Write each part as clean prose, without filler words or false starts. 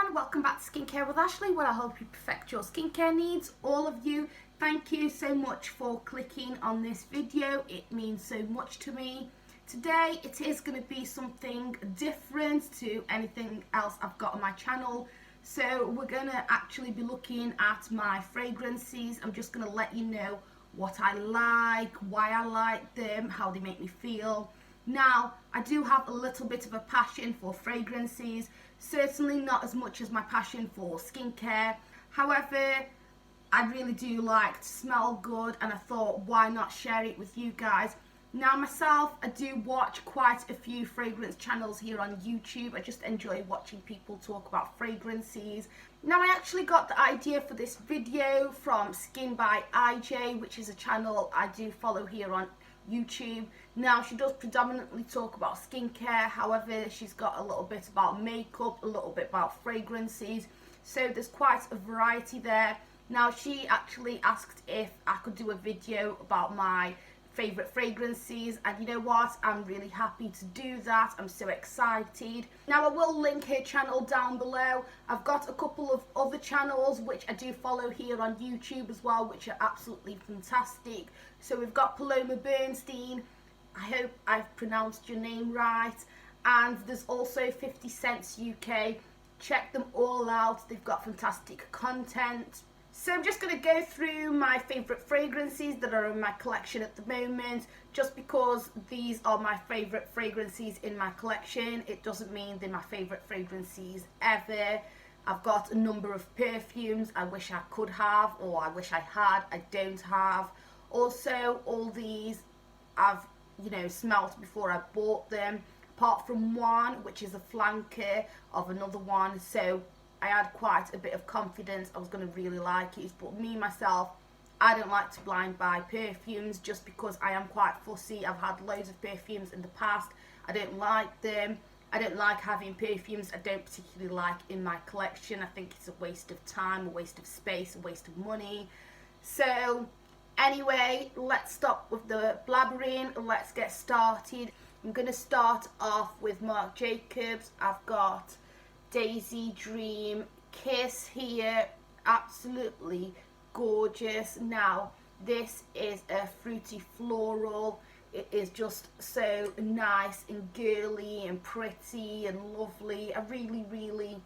everyone, welcome back to Skincare with Ashley, where I help you perfect your skincare needs. All of you, thank you so much for clicking on this video. It means so much to me. Today it is going to be something different to anything else I've got on my channel. So we're going to actually be looking at my fragrances. I'm just going to let you know what I like, why I like them, how they make me feel. Now, I do have a little bit of a passion for fragrances, certainly not as much as my passion for skincare. However, I really do like to smell good, and I thought, why not share it with you guys? Now, myself, I do watch quite a few fragrance channels here on YouTube. I just enjoy watching people talk about fragrances. Now, I actually got the idea for this video from Skin by IJ, which is a channel I do follow here on YouTube. Now, she does predominantly talk about skincare, however she's got a little bit about makeup, a little bit about fragrances, so there's quite a variety there. Now, she actually asked if I could do a video about my favourite fragrances, and you know what, I'm really happy to do that. I'm so excited. Now, I will link her channel down below. I've got a couple of other channels which I do follow here on YouTube as well, which are absolutely fantastic. So we've got Paloma Bernstein, I hope I've pronounced your name right, and there's also 50 Cents UK. Check them all out, they've got fantastic content. So I'm just going to go through my favourite fragrances that are in my collection at the moment. Just because these are my favourite fragrances in my collection, it doesn't mean they're my favourite fragrances ever. I've got a number of perfumes I wish I could have, or I wish I had, I don't have. Also, all these I've, smelt before I bought them, apart from one, which is a flanker of another one. So I had quite a bit of confidence I was going to really like it, but me myself, I don't like to blind buy perfumes just because I am quite fussy. I've had loads of perfumes in the past, I don't like them. I don't like having perfumes I don't particularly like in my collection. I think it's a waste of time, a waste of space, a waste of money. So anyway, let's stop with the blabbering, let's get started. I'm going to start off with Marc Jacobs. I've got Daisy Dream Kiss here, absolutely gorgeous. Now, this is a fruity floral. It is just so nice and girly and pretty and lovely. I really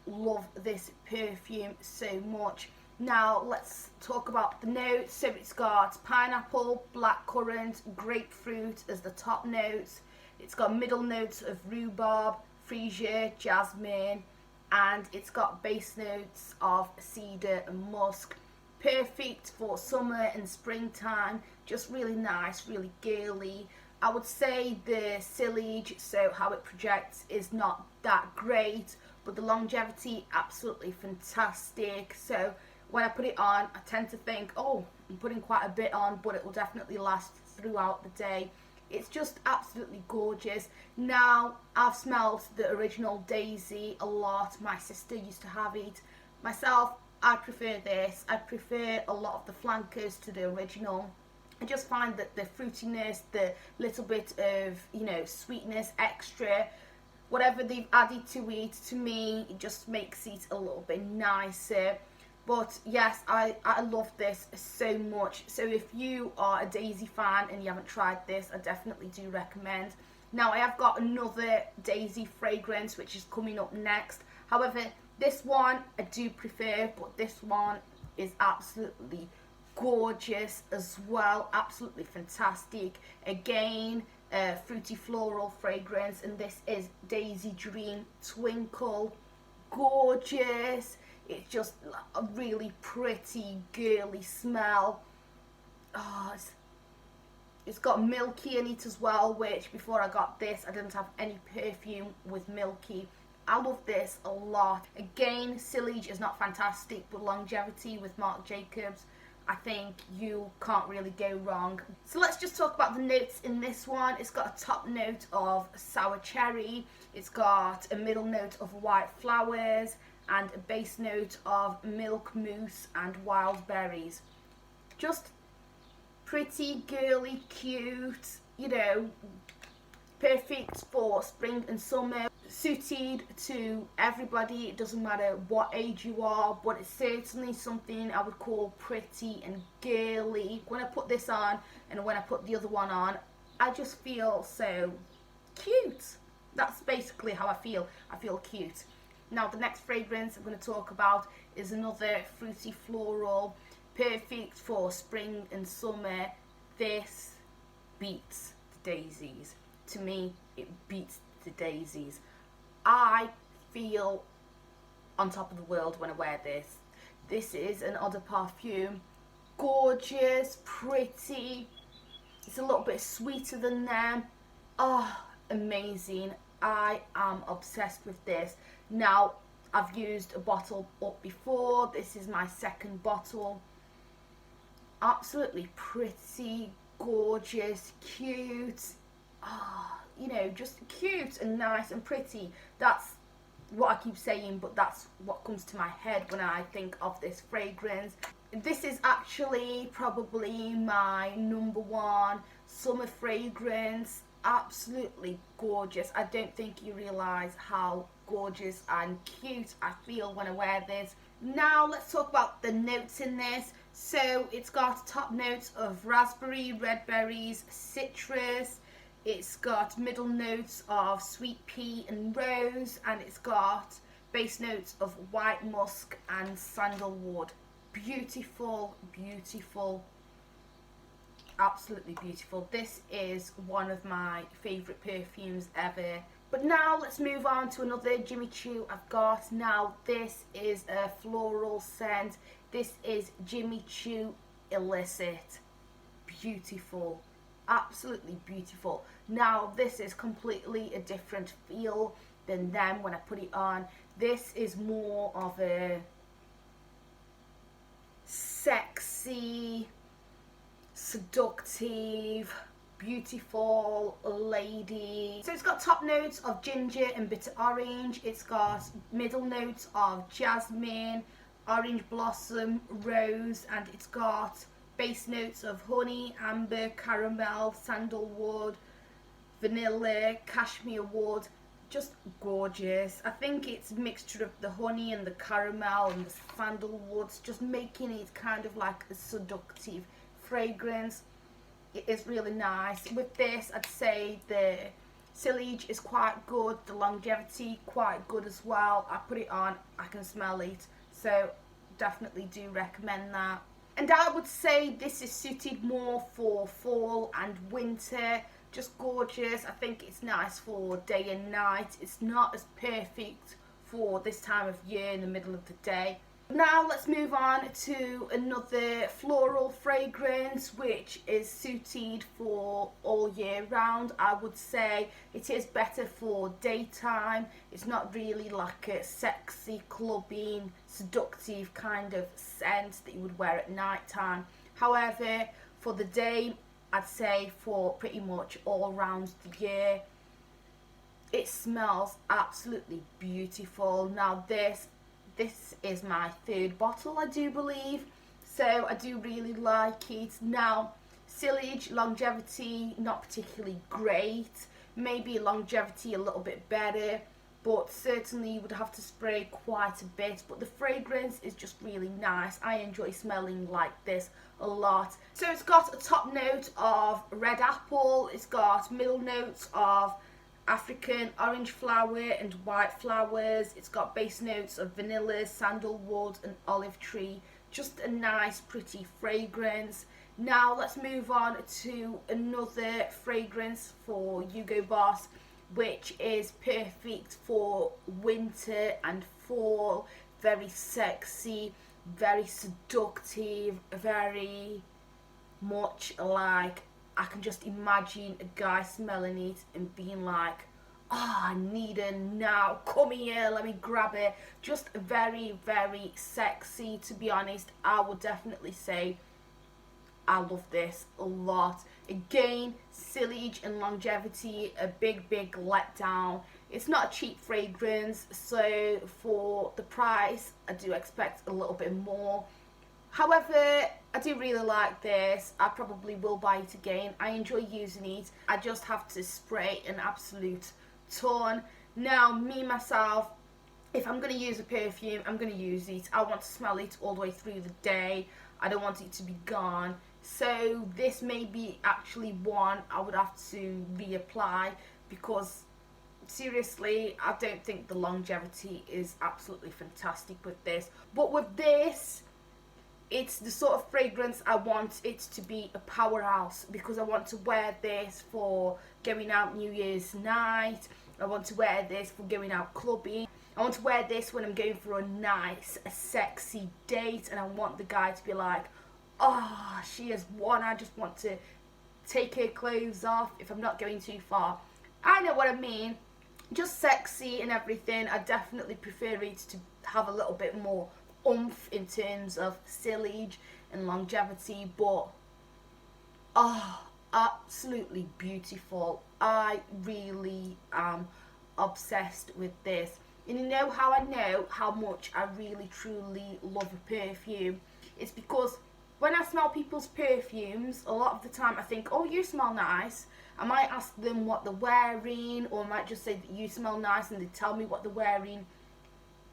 love this perfume so much. Now, let's talk about the notes. So it's got pineapple, blackcurrant, grapefruit as the top notes. It's got middle notes of rhubarb, freesia, jasmine, and it's got base notes of cedar and musk. Perfect for summer and springtime, just really nice, really girly. I would say the sillage, so how it projects, is not that great, but the longevity, absolutely fantastic. So when I put it on, I tend to think, oh, I'm putting quite a bit on, but it will definitely last throughout the day. It's just absolutely gorgeous. Now, I've smelled the original Daisy a lot. My sister used to have it. Myself, I prefer this. I prefer a lot of the flankers to the original. I just find that the fruitiness, the little bit of, sweetness, extra, whatever they've added to it, to me, it just makes it a little bit nicer. But yes, I love this so much. So if you are a Daisy fan and you haven't tried this, I definitely do recommend. Now, I have got another Daisy fragrance which is coming up next. However, this one I do prefer, but this one is absolutely gorgeous as well. Absolutely fantastic. Again, a fruity floral fragrance, and this is Daisy Dream Twinkle. Gorgeous. It's just a really pretty, girly smell. Oh, it's got milky in it as well, which before I got this, I didn't have any perfume with milky. I love this a lot. Again, sillage is not fantastic, but longevity with Marc Jacobs, I think you can't really go wrong. So let's just talk about the notes in this one. It's got a top note of sour cherry. It's got a middle note of white flowers, and a base note of milk mousse and wild berries. Just pretty, girly, cute, perfect for spring and summer. suited to everybody. It doesn't matter what age you are, but it's certainly something I would call pretty and girly. When I put this on and when I put the other one on, I just feel so cute. That's basically how I feel. I feel cute. Now the next fragrance I'm going to talk about is another fruity floral, perfect for spring and summer. This beats the daisies. To me, it beats the daisies. I feel on top of the world when I wear this. This is an eau de parfum. Gorgeous, pretty. It's a little bit sweeter than them. Oh, amazing. I am obsessed with this. Now, I've used a bottle up before. This is my second bottle. Absolutely pretty, gorgeous, cute. Oh, you know, just cute and nice and pretty. That's what I keep saying, but that's what comes to my head when I think of this fragrance. This is actually probably my #1 summer fragrance. Absolutely gorgeous. I don't think you realise how gorgeous and cute I feel when I wear this. Now let's talk about the notes in this. So it's got top notes of raspberry, red berries, citrus. It's got middle notes of sweet pea and rose, and it's got base notes of white musk and sandalwood. Beautiful, beautiful, absolutely beautiful. This is one of my favourite perfumes ever. But now let's move on to another Jimmy Choo I've got. Now this is a floral scent. This is Jimmy Choo Illicit. Beautiful, absolutely beautiful. Now this is completely a different feel than them when I put it on. This is more of a sexy, seductive, beautiful lady. So it's got top notes of ginger and bitter orange. It's got middle notes of jasmine, orange blossom, rose, and it's got base notes of honey, amber, caramel, sandalwood, vanilla, cashmere wood. Just gorgeous. I think it's a mixture of the honey and the caramel and the sandalwoods, just making it kind of like a seductive fragrance. It is really nice. With this, I'd say the sillage is quite good, the longevity quite good as well. I put it on, I can smell it, so definitely do recommend that. And I would say this is suited more for fall and winter. Just gorgeous. I think it's nice for day and night. It's not as perfect for this time of year in the middle of the day. Now let's move on to another floral fragrance which is suited for all year round. I would say it is better for daytime. It's not really like a sexy, clubbing, seductive kind of scent that you would wear at night time. However, for the day, I'd say for pretty much all round the year, it smells absolutely beautiful. Now this is my third bottle, I do believe, so I do really like it. Now sillage, longevity, not particularly great. Maybe longevity a little bit better, but certainly you would have to spray quite a bit. But the fragrance is just really nice. I enjoy smelling like this a lot. So it's got a top note of red apple. It's got middle notes of African orange flower and white flowers. It's got base notes of vanilla, sandalwood and olive tree. Just a nice pretty fragrance. Now let's move on to another fragrance for Hugo Boss, which is perfect for winter and fall. Very sexy, very seductive, very much like, I can just imagine a guy smelling it and being like, oh, I need her now, come here, let me grab it. Just very, very sexy, to be honest. I would definitely say I love this a lot. Again, sillage and longevity, a big letdown. It's not a cheap fragrance, so for the price, I do expect a little bit more. However, I do really like this. I probably will buy it again. I enjoy using it. I just have to spray an absolute ton. Now, me, myself, if I'm going to use a perfume, I'm going to use it. I want to smell it all the way through the day. I don't want it to be gone. So this may be actually one I would have to reapply, because seriously, I don't think the longevity is absolutely fantastic with this. But with this, it's the sort of fragrance I want it to be a powerhouse, because I want to wear this for going out New Year's night. I want to wear this for going out clubbing. I want to wear this when I'm going for a nice, a sexy date, and I want the guy to be like, oh, she is one. I just want to take her clothes off if I'm not going too far. I know what I mean. Just sexy and everything. I definitely prefer it to have a little bit more oomph in terms of sillage and longevity, but oh, absolutely beautiful. I really am obsessed with this. And you know how I know how much I really truly love a perfume? It's because when I smell people's perfumes, a lot of the time I think, oh, you smell nice. I might ask them what they're wearing, or I might just say that you smell nice, and they tell me what they're wearing,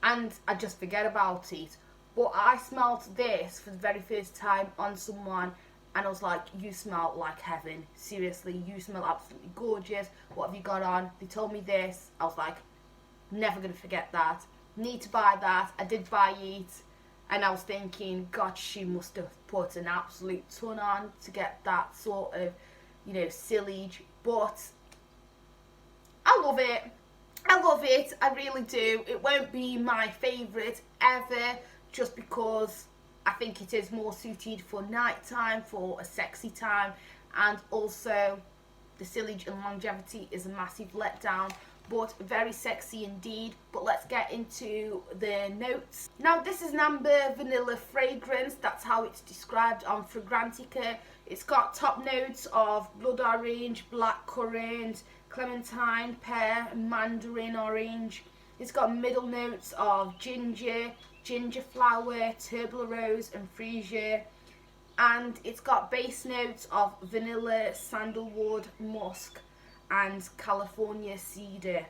and I just forget about it. But I smelled this for the very first time on someone, and I was like, you smell like heaven. Seriously, you smell absolutely gorgeous. What have you got on? They told me this. I was like, never going to forget that. Need to buy that. I did buy it. And I was thinking, God, she must have put an absolute ton on to get that sort of, you know, sillage. But I love it. I love it. I really do. It won't be my favourite ever, just because I think it is more suited for nighttime, for a sexy time, and also the sillage and longevity is a massive letdown, but very sexy indeed. But let's get into the notes. Now, this is an amber vanilla fragrance. That's how it's described on Fragrantica. It's got top notes of blood orange, black currant, clementine, pear, and mandarin orange. It's got middle notes of ginger, ginger flower, tuberose, and freesia. And it's got base notes of vanilla, sandalwood, musk, and California cedar.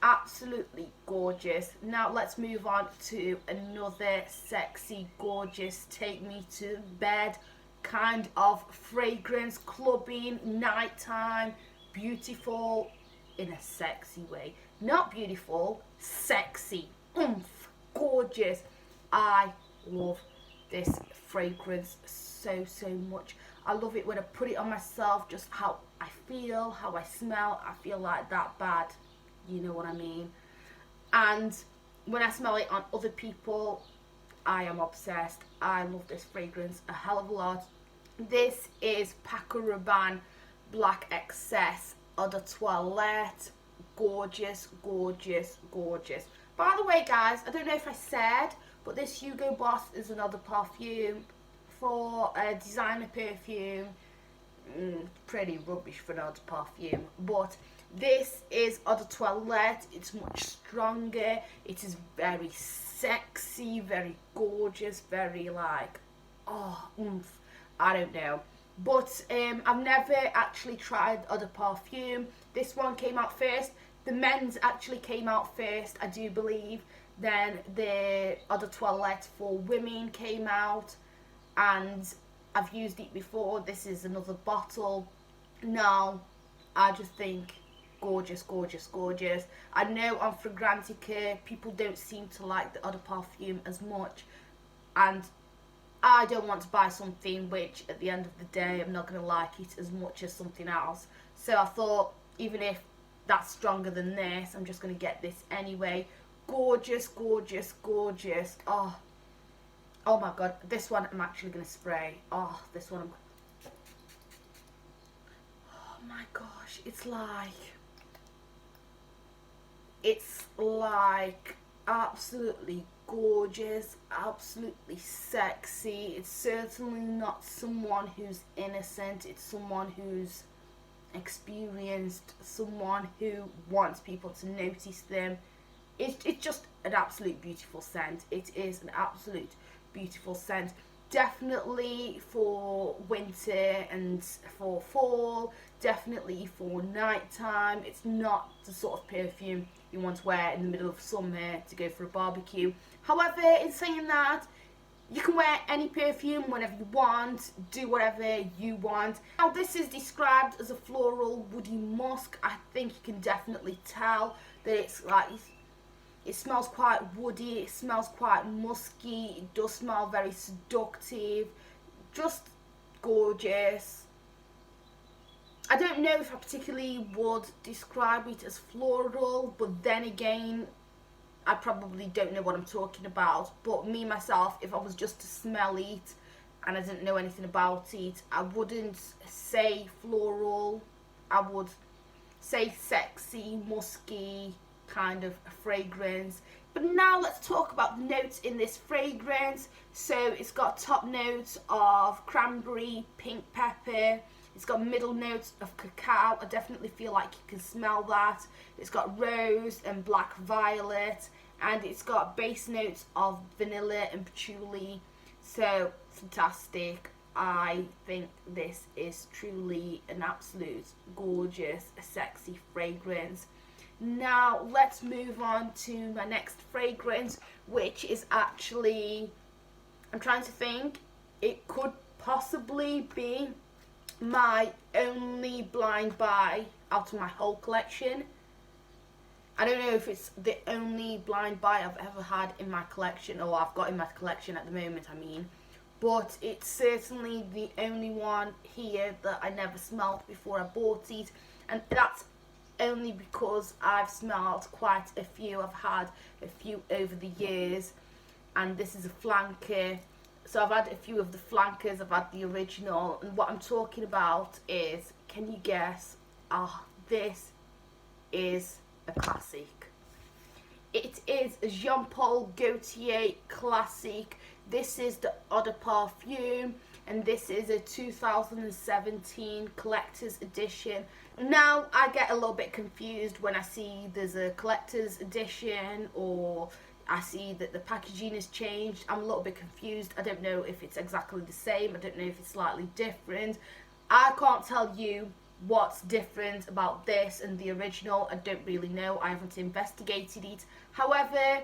Absolutely gorgeous. Now let's move on to another sexy, gorgeous, take me to bed kind of fragrance. Clubbing, nighttime, beautiful in a sexy way. Not beautiful, sexy, oomph, gorgeous. I love this fragrance so much. I love it when I put it on myself, just how I feel, how I smell. I feel like that bad, you know what I mean? And when I smell it on other people, I am obsessed. I love this fragrance a hell of a lot. This is Paco Rabanne Black Excess Eau de Toilette. Gorgeous, gorgeous, gorgeous. By the way, guys, I don't know if I said, but this Hugo Boss is another perfume for a designer perfume. Pretty rubbish for another perfume, but this is Eau de Toilette. It's much stronger. It is very sexy, very gorgeous, very like, oh, oomph. I don't know. But I've never actually tried other perfume. This one came out first. The men's actually came out first, I do believe. Then the Eau de Toilette for women came out, and I've used it before. This is another bottle. Now, I just think gorgeous, gorgeous, gorgeous. I know on Fragrantica people don't seem to like the other perfume as much, and I don't want to buy something which at the end of the day I'm not going to like it as much as something else. So I thought, even if that's stronger than this, I'm just going to get this anyway. Gorgeous, gorgeous, gorgeous. Oh my god, this one I'm actually going to spray. Oh, this one oh my gosh, it's like absolutely gorgeous, absolutely sexy. It's certainly not someone who's innocent. It's someone who's experienced, someone who wants people to notice them. It's just an absolute beautiful scent. It is an absolute beautiful scent. Definitely for winter and for fall, definitely for nighttime. It's not the sort of perfume you want to wear in the middle of summer to go for a barbecue. However, in saying that, you can wear any perfume whenever you want, do whatever you want. Now this is described as a floral woody musk. I think you can definitely tell that it's like, it smells quite woody, it smells quite musky, it does smell very seductive, just gorgeous. I don't know if I particularly would describe it as floral, but then again, I probably don't know what I'm talking about. But me, myself, if I was just to smell it and I didn't know anything about it, I wouldn't say floral. I would say sexy, musky kind of fragrance. But now let's talk about the notes in this fragrance. So it's got top notes of cranberry, pink pepper. It's got middle notes of cacao. I definitely feel like you can smell that. It's got rose and black violet. And it's got base notes of vanilla and patchouli. So fantastic. I think this is truly an absolute gorgeous, sexy fragrance. Now let's move on to my next fragrance, which is actually, I'm trying to think, it could possibly be my only blind buy out of my whole collection. I don't know if it's the only blind buy I've ever had in my collection, or I've got in my collection at the moment, I mean. But it's certainly the only one here that I never smelled before I bought it. And that's only because I've smelled quite a few. I've had a few over the years. And this is a flanker. So I've had a few of the flankers, I've had the original, and what I'm talking about is, can you guess? This is a classic. It is a Jean-Paul Gaultier classic. This is the Eau de Parfum, and this is a 2017 collector's edition. Now I get a little bit confused when I see there's a collector's edition, or I see that the packaging has changed. I'm a little bit confused. I don't know if it's exactly the same. I don't know if it's slightly different. I can't tell you what's different about this and the original. I don't really know. I haven't investigated it. However,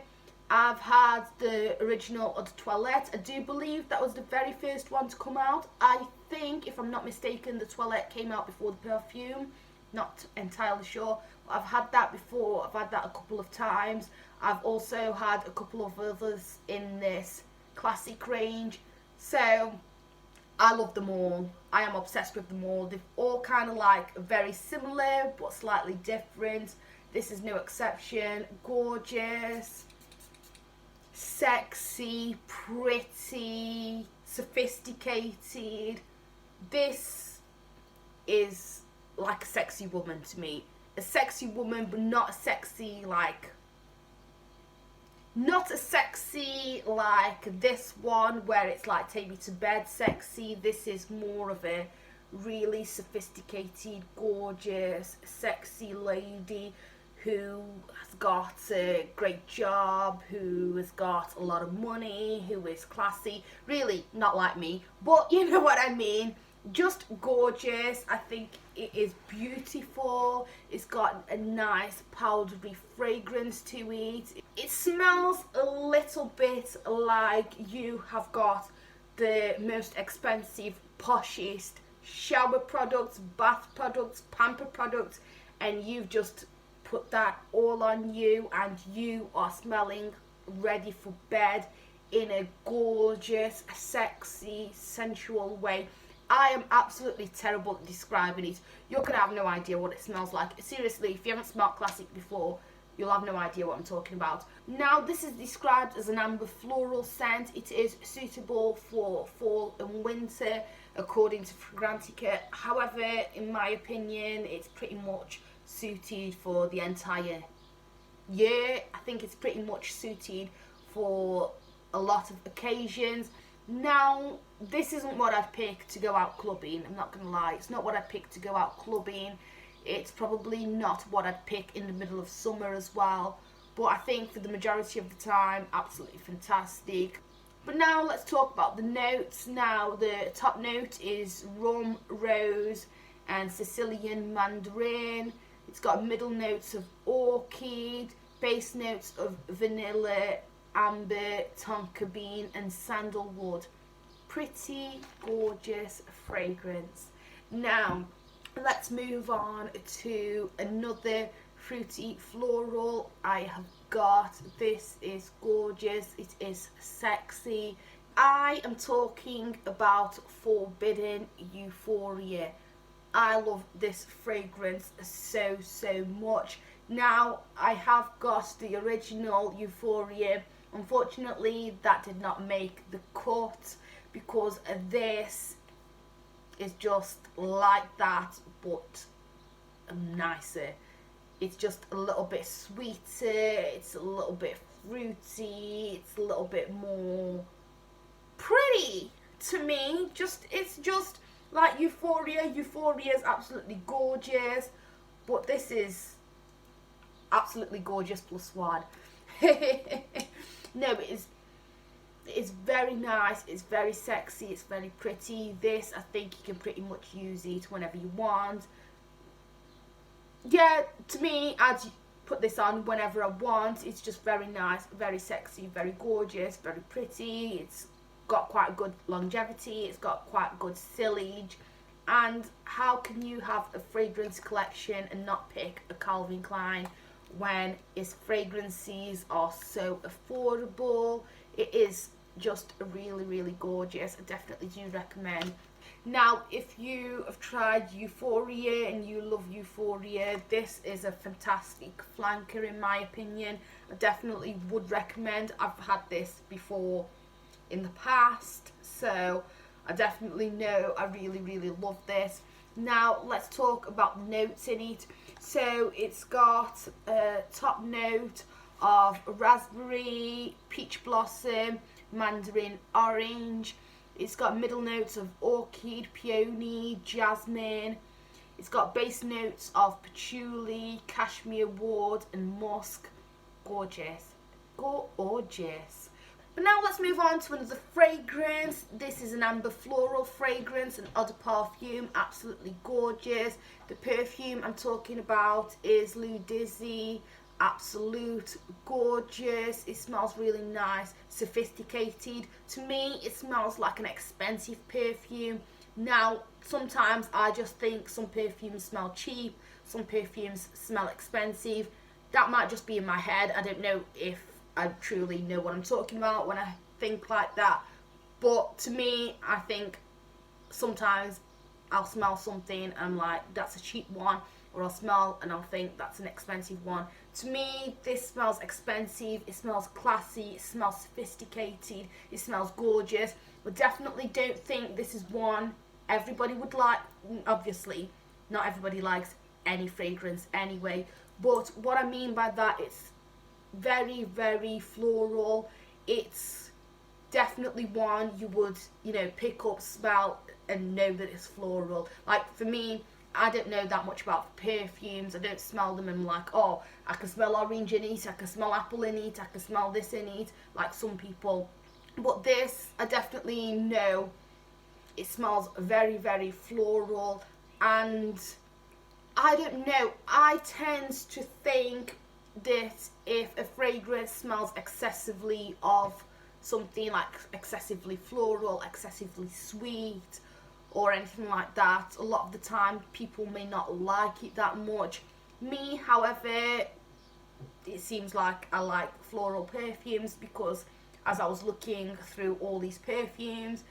I've had the original Eau de Toilette. I do believe that was the very first one to come out. I think, if I'm not mistaken, the Toilette came out before the Perfume. Not entirely sure. I've had that before. I've had that a couple of times. I've also had a couple of others in this classic range. So I love them all. I am obsessed with them all. They're all kind of like very similar but slightly different. This is no exception. Gorgeous, sexy, pretty, sophisticated. This is like a sexy woman to me. A sexy woman, but not a sexy like, not a sexy like this one where it's like take me to bed sexy. This is more of a really sophisticated, gorgeous, sexy lady who has got a great job, who has got a lot of money, who is classy. Really not like me, but you know what I mean. Just gorgeous. I think it is beautiful. It's got a nice powdery fragrance to it. It smells a little bit like you have got the most expensive, poshest shower products, bath products, pamper products, and you've just put that all on you, and you are smelling ready for bed in a gorgeous, sexy, sensual way. I am absolutely terrible at describing it. You're going to have no idea what it smells like. Seriously, if you haven't smelled classic before, you'll have no idea what I'm talking about. Now, this is described as an amber floral scent. It is suitable for fall and winter, according to Fragrantica. However, in my opinion, it's pretty much suited for the entire year. I think it's pretty much suited for a lot of occasions. Now, this isn't what I'd pick to go out clubbing. I'm not going to lie. It's not what I'd pick to go out clubbing. It's probably not what I'd pick in the middle of summer as well. But I think for the majority of the time, absolutely fantastic. But now let's talk about the notes. Now, the top note is rum, rose, and Sicilian mandarin. It's got middle notes of orchid, base notes of vanilla, amber, tonka bean and sandalwood. Pretty gorgeous fragrance. Now let's move on to another fruity floral I have got. This is gorgeous, it is sexy. I am talking about Forbidden Euphoria. I love this fragrance so much. Now I have got the original Euphoria. Unfortunately that did not make the cut because this is just like that but nicer. It's just a little bit sweeter, it's a little bit fruity, it's a little bit more pretty to me. It's just like Euphoria. Euphoria is absolutely gorgeous, but this is absolutely gorgeous plus one. No, it's very nice, it's very sexy, it's very pretty. This, I think you can pretty much use it whenever you want. Yeah, to me, I'd put this on whenever I want. It's just very nice, very sexy, very gorgeous, very pretty. It's got quite good longevity, it's got quite good sillage. And how can you have a fragrance collection and not pick a Calvin Klein when its fragrances are so affordable? It is just really gorgeous. I definitely do recommend. Now, if you have tried Euphoria and you love Euphoria, this is a fantastic flanker in my opinion. I definitely would recommend. I've had this before in the past, so I definitely know I really love this. Now let's talk about the notes in it. So it's got a top note of raspberry, peach blossom, mandarin orange. It's got middle notes of orchid, peony, jasmine. It's got base notes of patchouli, cashmere wood and musk. Gorgeous. Gorgeous. But now let's move on to another fragrance. This is an amber floral fragrance, an eau de parfum, absolutely gorgeous. The perfume I'm talking about is Lou Dizzy, Absolute, gorgeous. It smells really nice, sophisticated. To me, it smells like an expensive perfume. Now, sometimes I just think some perfumes smell cheap, some perfumes smell expensive. That might just be in my head. I don't know if I truly know what I'm talking about when I think like that. But to me, I think sometimes I'll smell something and I'm like, that's a cheap one. Or I'll smell and I'll think that's an expensive one. To me, this smells expensive, it smells classy, it smells sophisticated, it smells gorgeous. But definitely don't think this is one everybody would like. Obviously, not everybody likes any fragrance anyway. But what I mean by that, it's very floral. It's definitely one you would, pick up, smell and know that it's floral. Like for me, I don't know that much about perfumes. I don't smell them and I'm like, oh, I can smell orange in it, I can smell apple in it, I can smell this in it, like some people. But this, I definitely know it smells very floral. And I don't know, I tend to think that if a fragrance smells excessively of something, like excessively floral, excessively sweet, or anything like that, a lot of the time people may not like it that much. Me, however, it seems like I like floral perfumes, because as I was looking through all these perfumes,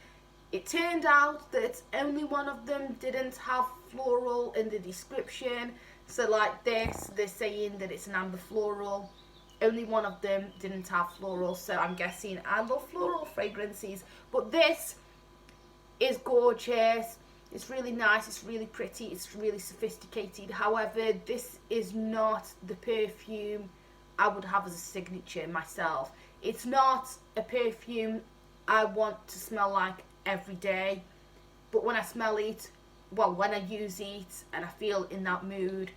it turned out that only one of them didn't have floral in the description. So like this, they're saying that it's an amber floral. Only one of them didn't have floral, so I'm guessing I love floral fragrances. But this is gorgeous, it's really nice, it's really pretty, it's really sophisticated. However, this is not the perfume I would have as a signature myself. It's not a perfume I want to smell like every day, but when I smell it, well, when I use it and I feel in that mood,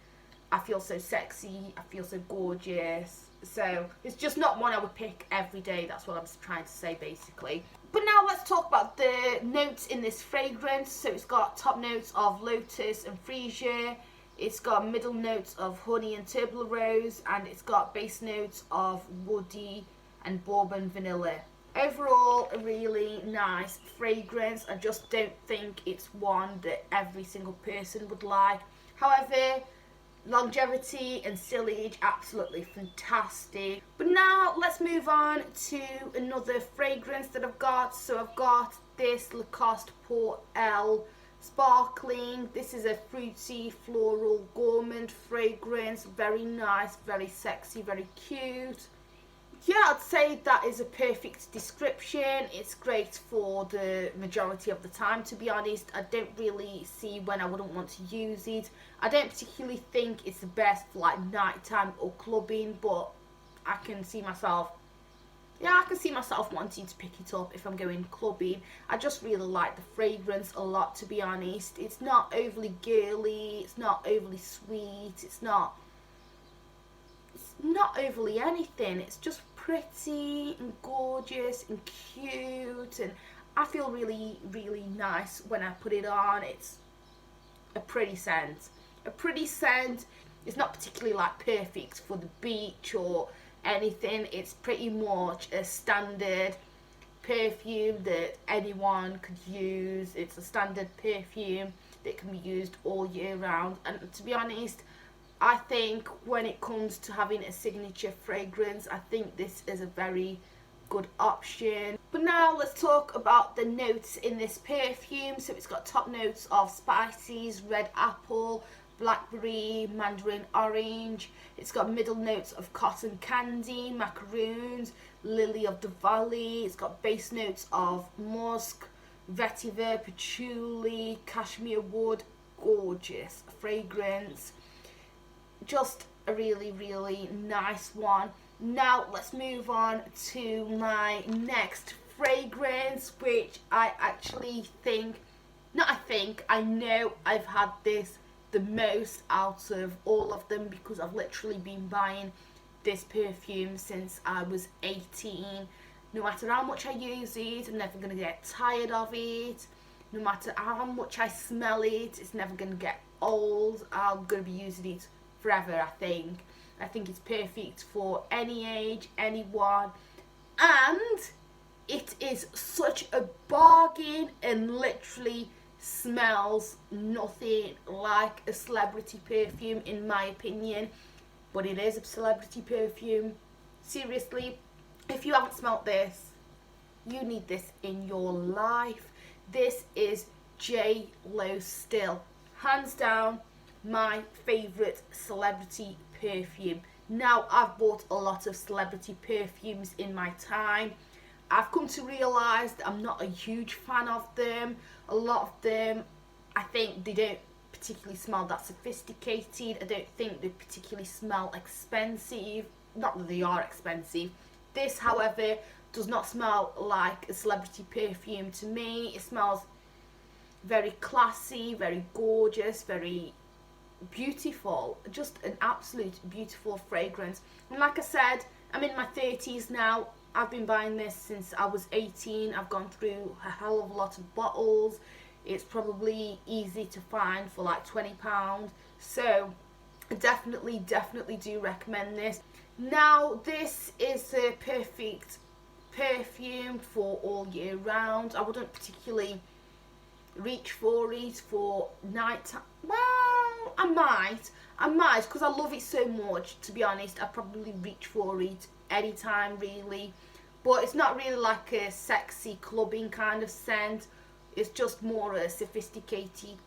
I feel so sexy, I feel so gorgeous. So it's just not one I would pick every day. That's what I'm trying to say basically. But now let's talk about the notes in this fragrance. So it's got top notes of lotus and freesia. It's got middle notes of honey and tuberose, and it's got base notes of woody and bourbon vanilla. Overall, a really nice fragrance. I just don't think it's one that every single person would like. However, longevity and stillage, absolutely fantastic. But now let's move on to another fragrance that I've got. So I've got this Lacoste Pour Elle Sparkling. This is a fruity, floral, gourmand fragrance. Very nice, very sexy, very cute. Yeah, I'd say that is a perfect description. It's great for the majority of the time, to be honest. I don't really see when I wouldn't want to use it. I don't particularly think it's the best for like nighttime or clubbing, but I can see myself wanting to pick it up if I'm going clubbing. I just really like the fragrance a lot, to be honest. It's not overly girly, it's not overly sweet, it's not overly anything. It's just pretty and gorgeous and cute, and I feel really, really nice when I put it on. It's a pretty scent. It's not particularly like perfect for the beach or anything. It's pretty much a standard perfume that anyone could use. It's a standard perfume that can be used all year round, and to be honest, I think when it comes to having a signature fragrance, I think this is a very good option. But now let's talk about the notes in this perfume. So it's got top notes of spices, red apple, blackberry, mandarin orange. It's got middle notes of cotton candy, macaroons, lily of the valley. It's got base notes of musk, vetiver, patchouli, cashmere wood. Gorgeous fragrance. Just a really, really nice one. Now let's move on to my next fragrance, which I know I've had this the most out of all of them, because I've literally been buying this perfume since I was 18. No matter how much I use it, I'm never going to get tired of it. No matter how much I smell it, it's never going to get old. I'm going to be using it forever. I think it's perfect for any age, anyone, and it is such a bargain and literally smells nothing like a celebrity perfume in my opinion. But it is a celebrity perfume. Seriously, if you haven't smelt this, you need this in your life. This is Jlo Still, hands down my favourite celebrity perfume. Now, I've bought a lot of celebrity perfumes in my time. I've come to realise that I'm not a huge fan of them. A lot of them, I think they don't particularly smell that sophisticated. I don't think they particularly smell expensive. Not that they are expensive. This, however, does not smell like a celebrity perfume to me. It smells very classy, very gorgeous, very beautiful. Just an absolute beautiful fragrance. And like I said, I'm in my 30s now. I've been buying this since I was 18. I've gone through a hell of a lot of bottles. It's probably easy to find for like £20. So I definitely do recommend this. Now, this is a perfect perfume for all year round. I wouldn't particularly reach for it for night time. Well, I might because I love it so much. To be honest, I'd probably reach for it anytime really, but it's not really like a sexy clubbing kind of scent. It's just more a sophisticated,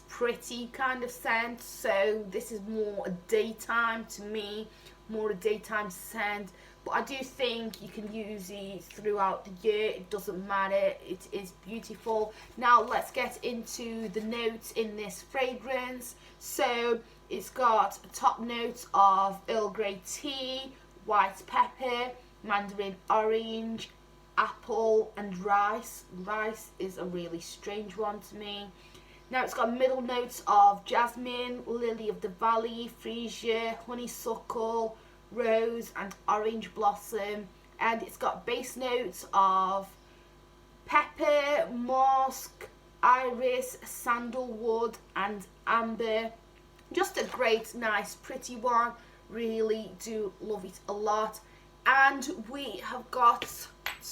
pretty kind of scent. So this is more a daytime to me, more a daytime scent. But I do think you can use it throughout the year. It doesn't matter. It is beautiful. Now let's get into the notes in this fragrance. So it's got top notes of Earl Grey tea, white pepper, mandarin orange, apple and rice. Rice is a really strange one to me. Now it's got middle notes of jasmine, lily of the valley, freesia, honeysuckle, rose and orange blossom, and it's got base notes of pepper, musk, iris, sandalwood and amber. Just a great, nice, pretty one. Really do love it a lot. And we have got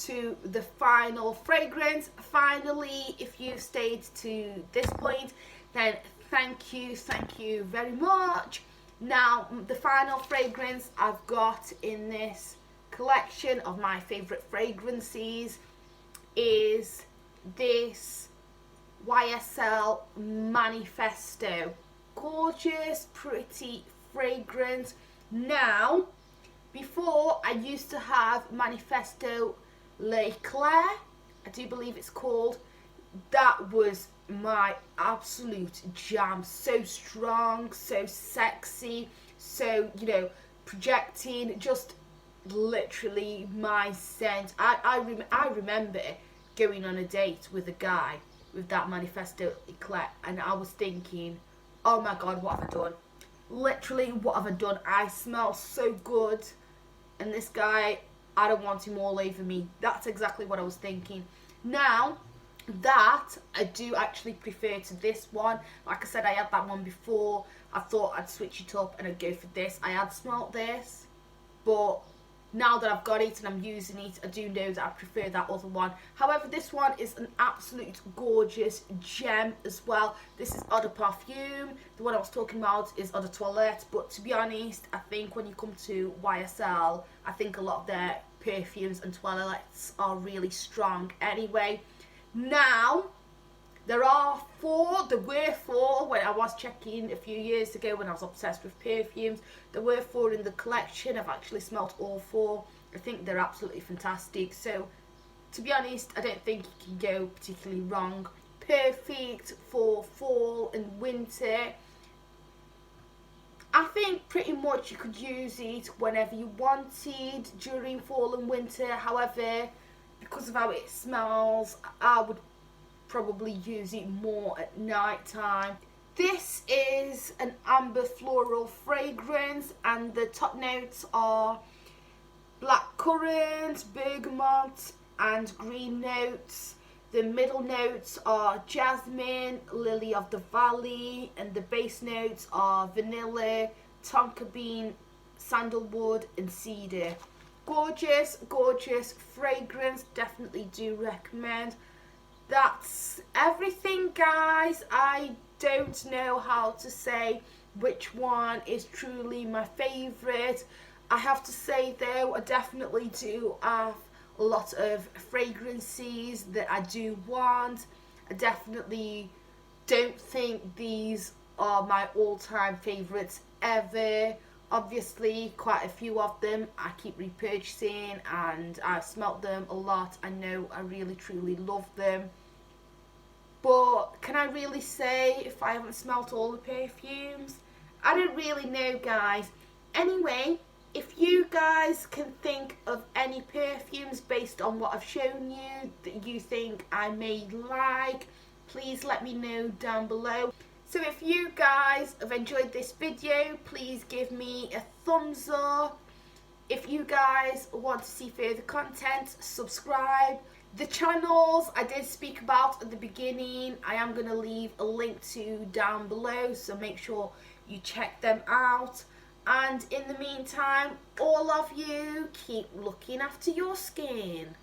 to the final fragrance. Finally, if you've stayed to this point, then thank you very much. Now, the final fragrance I've got in this collection of my favourite fragrances is this YSL Manifesto. Gorgeous, pretty fragrance. Now, before I used to have Manifesto Klein, I do believe it's called. That was my absolute jam. So strong, so sexy, so, you know, projecting, just literally my scent. I remember going on a date with a guy with that Manifesto Klein, and I was thinking, oh my god, what have I done? Literally, what have I done? I smell so good, and this guy, I don't want him all over me. That's exactly what I was thinking. Now, that I do actually prefer to this one. Like I said, I had that one before. I thought I'd switch it up and I'd go for this. I had smelt this, but now that I've got it and I'm using it, I do know that I prefer that other one. However, this one is an absolute gorgeous gem as well. This is Eau de Parfum. The one I was talking about is Eau de Toilette. But to be honest, I think when you come to YSL, I think a lot of their perfumes and toilettes are really strong anyway. Now, there were four when I was checking a few years ago when I was obsessed with perfumes. There were 4 in the collection. I've actually smelt all 4. I think they're absolutely fantastic. So, to be honest, I don't think you can go particularly wrong. Perfect for fall and winter. I think pretty much you could use it whenever you wanted during fall and winter. However, because of how it smells, I would probably use it more at night time. This is an amber floral fragrance, and the top notes are blackcurrant, bergamot and green notes. The middle notes are jasmine, lily of the valley, and the base notes are vanilla, tonka bean, sandalwood and cedar. Gorgeous, gorgeous fragrance. Definitely do recommend. That's everything, guys. I don't know how to say which one is truly my favourite. I have to say though, I definitely do have a lot of fragrances that I do want. I definitely don't think these are my all-time favourites ever. Obviously, quite a few of them I keep repurchasing and I've smelt them a lot. I know I really truly love them. But can I really say if I haven't smelt all the perfumes? I don't really know, guys. Anyway, if you guys can think of any perfumes based on what I've shown you that you think I may like, please let me know down below. So if you guys have enjoyed this video, please give me a thumbs up. If you guys want to see further content, subscribe. The channels I did speak about at the beginning, I am going to leave a link to down below, so make sure you check them out. And in the meantime, all of you, keep looking after your skin.